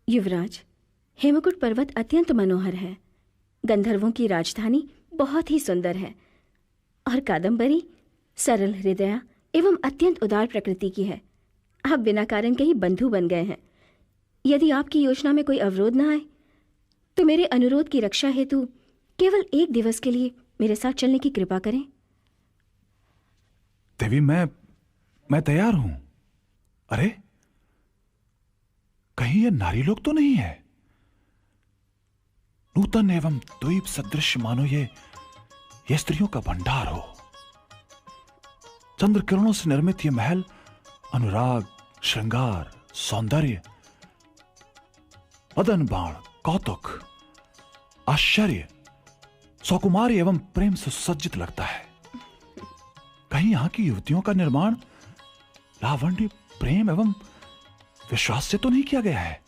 युवराज, हेमकूट पर्वत अत्यंत मनोहर है। गंधर्वों की राजधानी बहुत ही सुंदर है और कादम्बरी सरल हृदया एवं अत्यंत उदार प्रकृति की है। आप बिना कारण के ही बंधु बन गए हैं। यदि आपकी योजना में कोई अवरोध न आए तो मेरे अनुरोध की रक्षा हेतु केवल 1 दिवस के लिए मेरे साथ चलने की कृपा करें। देवी, मैं तैयार हूं। अरे, कहीं ये नारी लोग तो नहीं है? नूतन एवं द्वीप सदृश मानो ये स्त्रियों का भंडार हो। चंद्र किरणों से निर्मित ये महल अनुराग, श्रृंगार, सौंदर्य, मदन बाण, कौतुक, आश्चर्य, सौकुमारी एवं प्रेम से सुसज्जित लगता है। कहीं यहां की युवतियों का निर्माण लावण्य, प्रेम एवं विश्वास से तो नहीं किया गया है?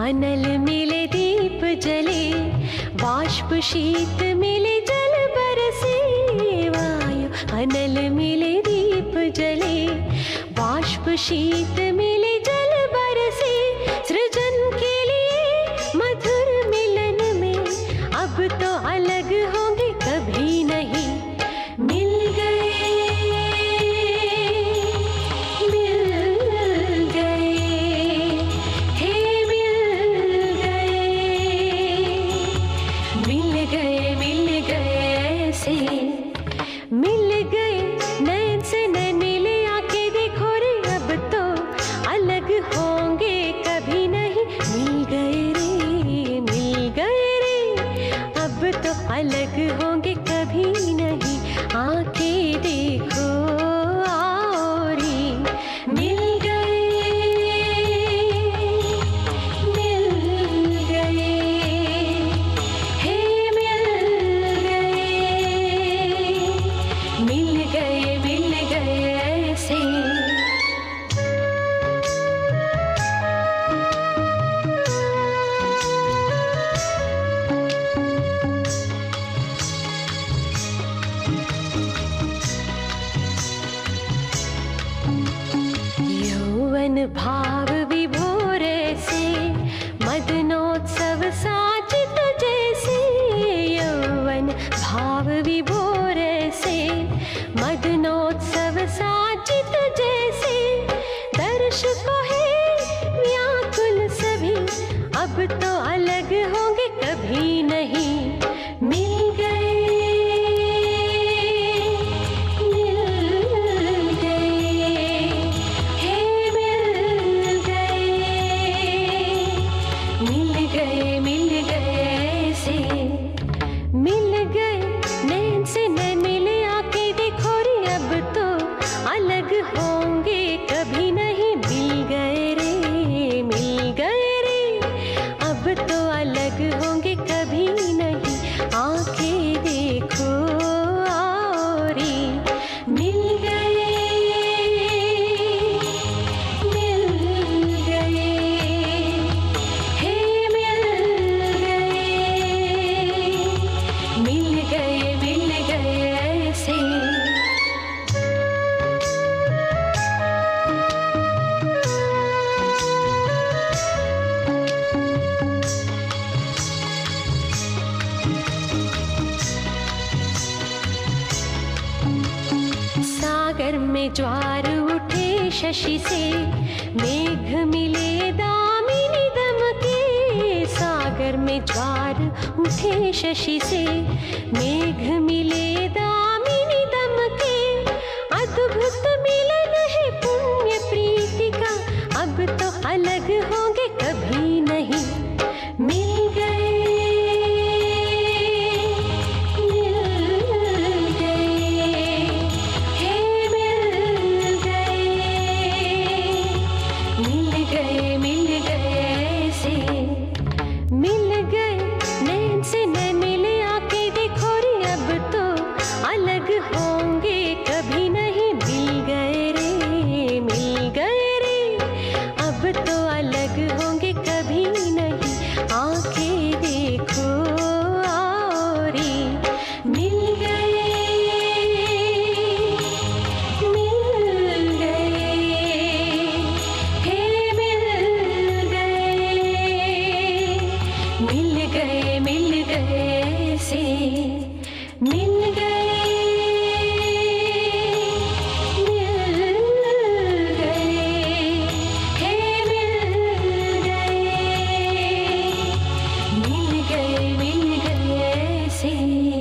अनल मिले दीप जले, बाष्प शीत मिले जल बरसे। वायु अनल मिले दीप जले, बाष्प शीत मिले जल बरसे। सृजन के लिए मधुर मिलन में अब तो अलग होंगे कभी नहीं। मिल गए नैन से नैन मिले, आके देखो रे अब तो अलग होंगे कभी नहीं। मिल गए रे अब तो अलग होंगे कभी नहीं। आके देखो और मिल गए हे मिल गए ऐसे। यौवन भाव विभोर से, मदनोत्सव साचित जैसे। यौवन भाव विभोर से, मदनोत्सव साचित जैसे। दर्शकों है व्याकुल सभी, अब तो अलग होंगे कभी नहीं। मिल गए हे मिल होंगे कभी नहीं, मिल गए रे, मिल गए रे, अब तो अलग होंगे कभी नहीं, आंखें देखो और मिल गए, मिल गए, हे मिल गए ऐसे। सागर में ज्वार उठे शशि से, मेघ मिले दामिनी दमके, सागर में ज्वार उठे शशि से, मेघ मिले दामिनी दमके, अद्भुत मिलन है पुण्य प्रीति का, अब तो अलग होंगे कभी नहीं, मिल गए, मिल गए, हे मिल गए ऐसे, मिल गए नैन से नैन मिले, आके देखो रे, अब तो अलग होंगे कभी नहीं, मिल गए रे, अब तो अलग होंगे कभी नहीं, आंखें देखो और मिल गए, हे मिल गए से, मिल गए, हे मिल गए से।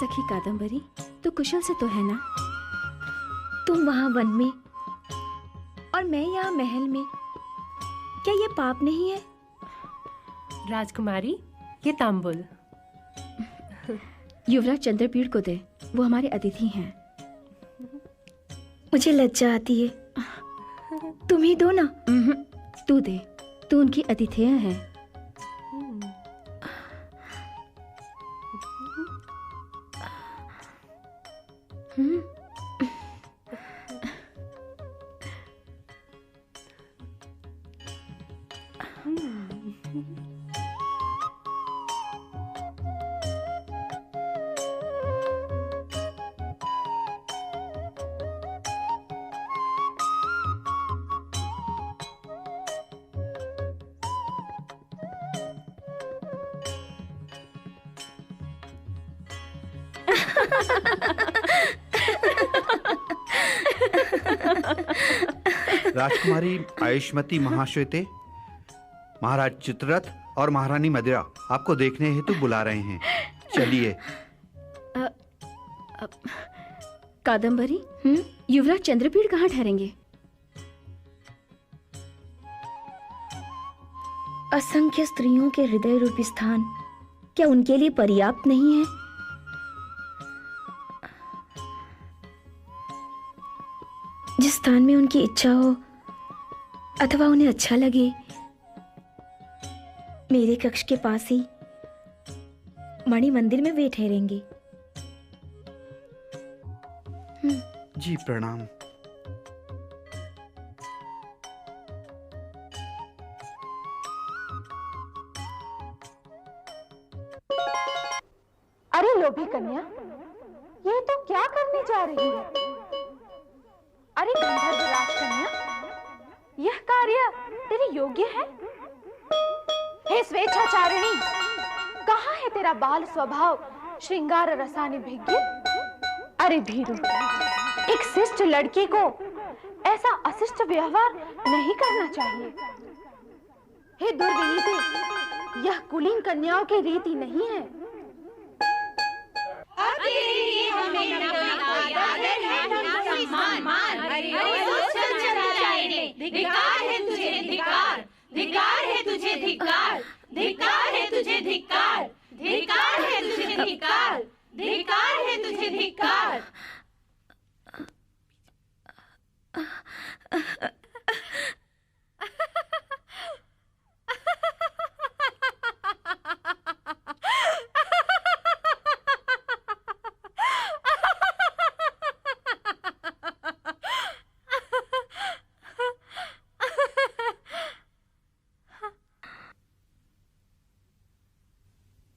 सखी कादम्बरी, तू कुशल से तो है ना? तुम वहां वन में और मैं यहाँ महल में, क्या ये पाप नहीं है? राजकुमारी, ये तांबुल युवराज चंद्रपीड़ को दे, वो हमारे अतिथि हैं। मुझे लज्जा आती है, तुम ही दो ना। तू दे, तू उनकी अतिथियां है। राजकुमारी आयुष्मती महाश्वेते, महाराज चित्ररथ और महारानी मदिरा आपको देखने हेतु बुला रहे हैं, चलिए। कादम्बरी, युवराज चंद्रपीड़ कहाँ ठहरेंगे? असंख्य स्त्रियों के हृदय रूपी स्थान क्या उनके लिए पर्याप्त नहीं है? जिस स्थान में उनकी इच्छा हो अथवा उन्हें अच्छा लगे, मेरे कक्ष के पास ही मणि मंदिर में वे ठहरेंगे। जी प्रणाम। अरे लोभी कन्या, ये तो क्या करने जा रही है? अरे गंधर्व राजकन्या, यह कार्य तेरे योग्य है? हे स्वेच्छाचारिणी, कहाँ है तेरा बाल स्वभाव श्रृंगार रसानिभिज्ञ? अरे भीरू, एक शिष्ट लड़की को ऐसा अशिष्ट व्यवहार नहीं करना चाहिए। हे दुर्विनीते, यह कुलीन कन्याओं की रीति नहीं है। धिक्कार है तुझे, धिक्कार, धिक्कार है तुझे, धिक्कार, धिक्कार है तुझे, धिक्कार, धिक्कार है तुझे, धिक्कार, धिक्कार है तुझे, धिक्कार।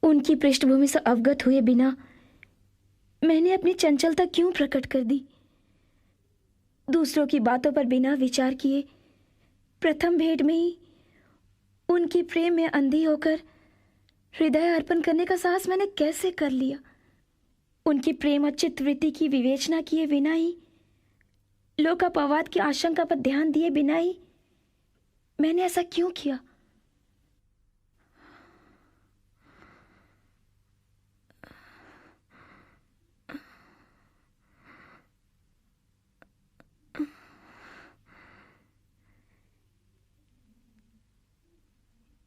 उनकी पृष्ठभूमि से अवगत हुए बिना मैंने अपनी चंचलता क्यों प्रकट कर दी? दूसरों की बातों पर बिना विचार किए प्रथम भेंट में ही उनकी प्रेम में अंधी होकर हृदय अर्पण करने का साहस मैंने कैसे कर लिया? उनकी प्रेम और चित्तवृत्ति की विवेचना किए बिना ही, लोकापवाद की आशंका पर ध्यान दिए बिना ही मैंने ऐसा क्यों किया?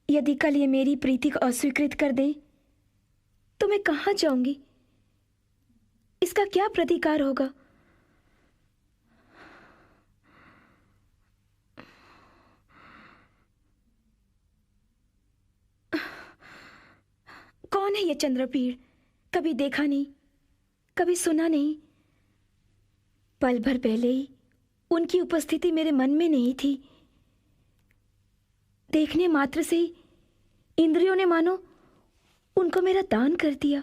यदि कल ये मेरी प्रीति को अस्वीकृत कर दें तो मैं कहां जाऊंगी? इसका क्या प्रतिकार होगा? कौन है ये चंद्रपीड़? कभी देखा नहीं, कभी सुना नहीं। पल भर पहले ही उनकी उपस्थिति मेरे मन में नहीं थी। देखने मात्र से ही इंद्रियों ने मानो उनको मेरा दान कर दिया।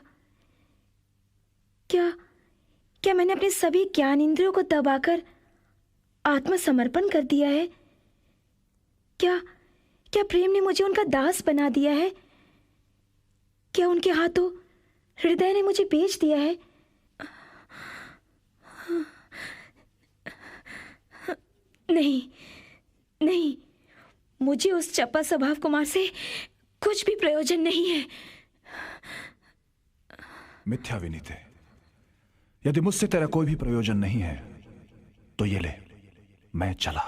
क्या मैंने अपने सभी ज्ञान इंद्रियों को दबाकर आत्मसमर्पण कर दिया है? क्या प्रेम ने मुझे उनका दास बना दिया है? क्या उनके हाथों हृदय ने मुझे बेच दिया है? नहीं नहीं, मुझे उस चपा स्वभाव कुमार से कुछ भी प्रयोजन नहीं है। मिथ्या विनीते, यदि मुझसे तेरा कोई भी प्रयोजन नहीं है तो ये ले, मैं चला।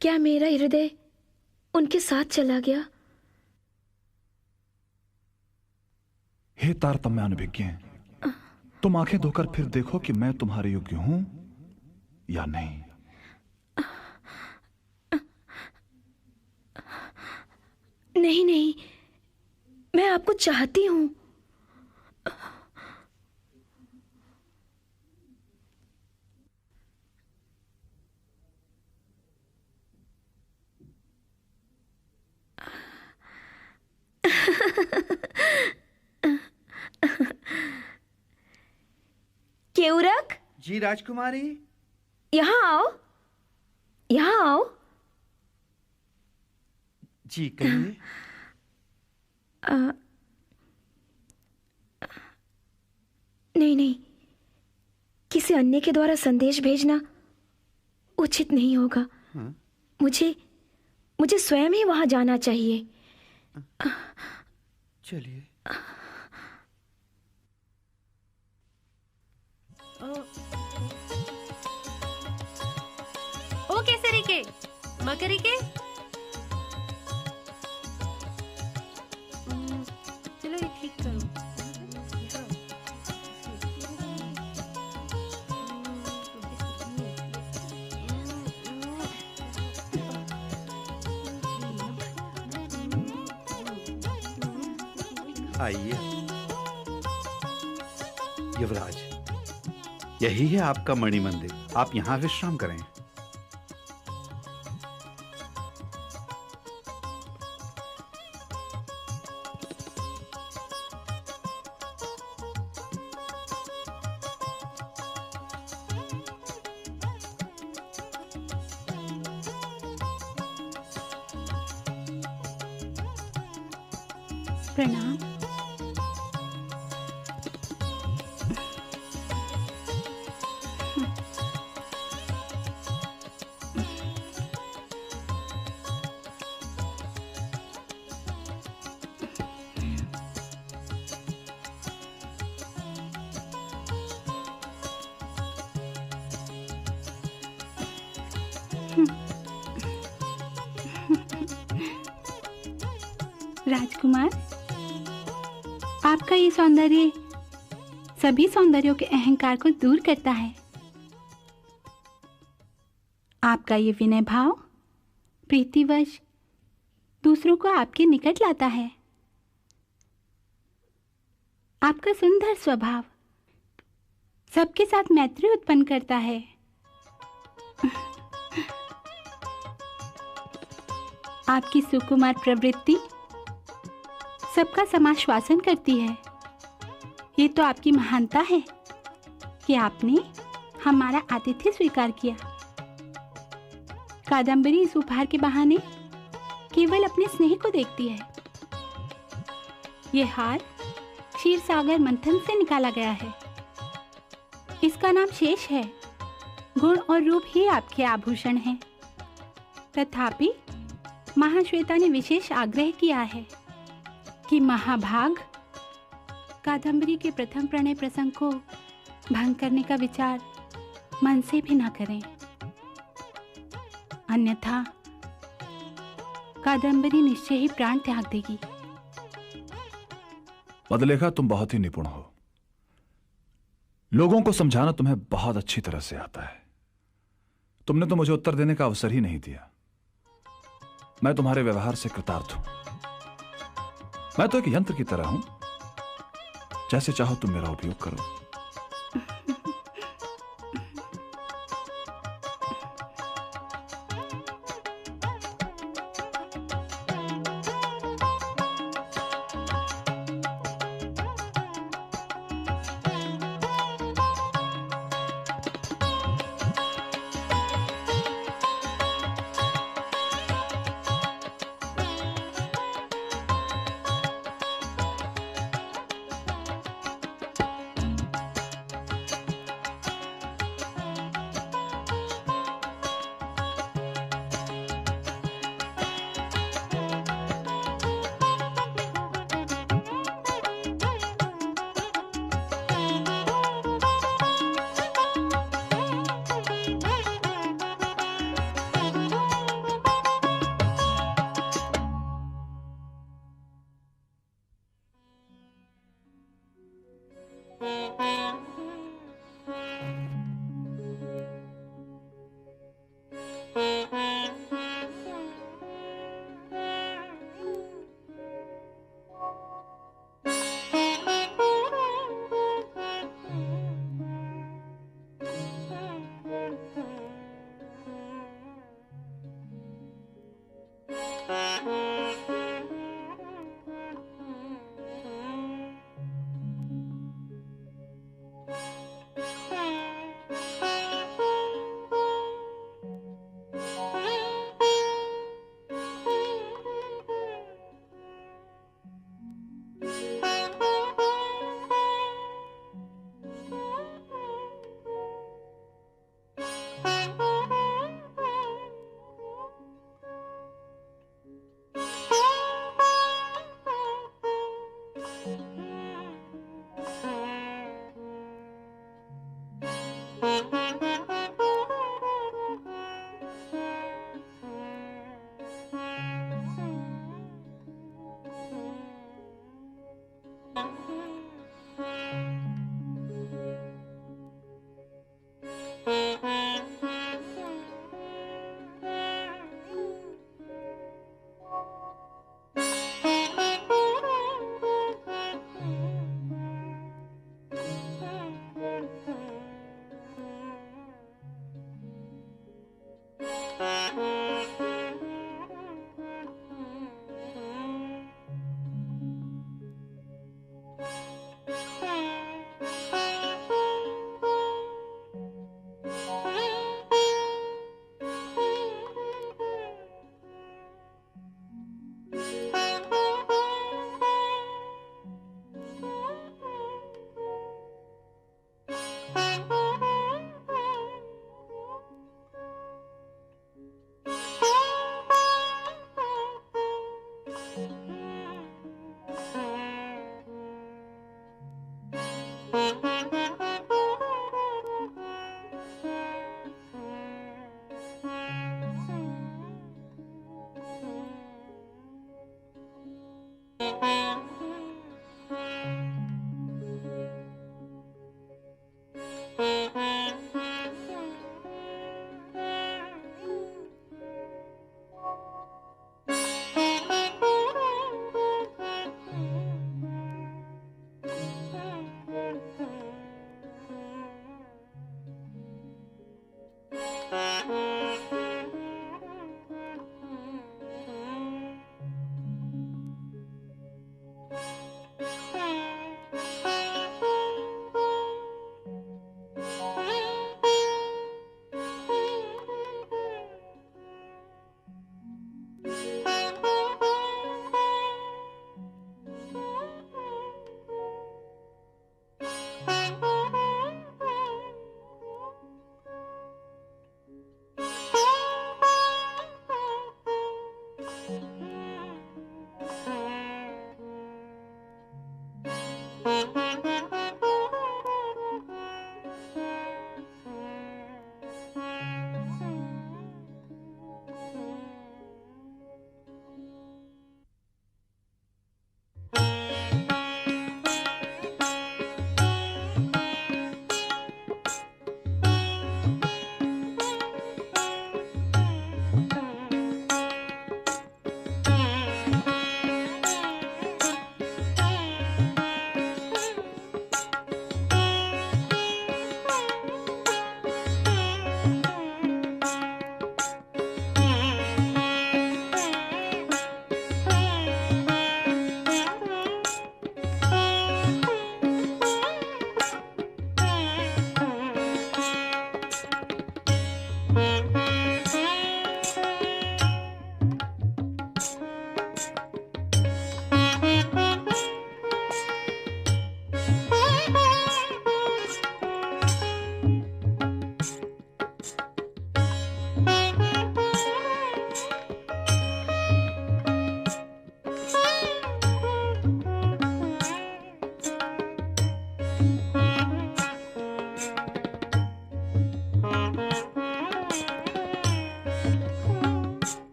क्या मेरा हृदय उनके साथ चला गया? हे तारतम्य अनभिज्ञ, तुम आंखें धोकर फिर देखो कि मैं तुम्हारे योग्य हूं या नहीं। नहीं नहीं, मैं आपको चाहती हूं। केवरक जी राजकुमारी, यहाँ आओ, यहाँ आओ। जी कहिए। नहीं नहीं, किसी अन्य के द्वारा संदेश भेजना उचित नहीं होगा। मुझे स्वयं ही वहां जाना चाहिए। चलिए। ओ केसरी के, मकरी के, चलो ये ठीक करो। आइए युवराज, यही है आपका मणि मंदिर। आप यहाँ विश्राम करें। प्रणाम। राजकुमार, आपका ये सौंदर्य सभी सौंदर्यों के अहंकार को दूर करता है। आपका ये विनय भाव प्रीतिवश दूसरों को आपके निकट लाता है। आपका सुंदर स्वभाव सबके साथ मैत्री उत्पन्न करता है। आपकी सुकुमार प्रवृत्ति सबका समाश्वासन करती है। ये तो आपकी महानता है कि आपने हमारा आतिथ्य स्वीकार किया। कादम्बरी इस उपहार के बहाने केवल अपने स्नेह को देखती है। ये हार क्षीर सागर मंथन से निकाला गया है। इसका नाम शेष है। गुण और रूप ही आपके आभूषण हैं। तथापि महाश्वेता ने विशेष आग्रह किया है कि महाभाग कादम्बरी के प्रथम प्रणय प्रसंग को भंग करने का विचार मन से भी न करें, अन्यथा कादम्बरी निश्चय ही प्राण त्याग देगी। मधुलेखा, तुम बहुत ही निपुण हो। लोगों को समझाना तुम्हें बहुत अच्छी तरह से आता है। तुमने तो मुझे उत्तर देने का अवसर ही नहीं दिया। मैं तुम्हारे व्यवहार से कृतार्थ हूं। मैं तो एक यंत्र की तरह हूं। जैसे चाहो तुम मेरा उपयोग करो।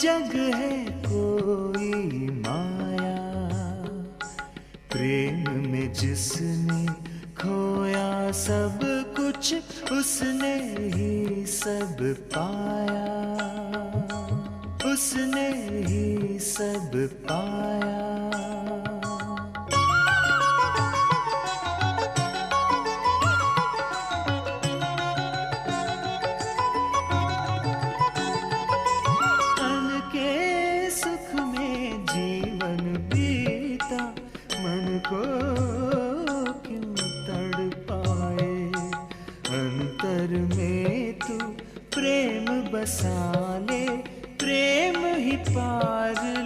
जग है कोई माया, प्रेम में जिसने खोया सब कुछ उसने ही सब पाया, उसने ही सब पाया। बसा ले प्रेम ही पार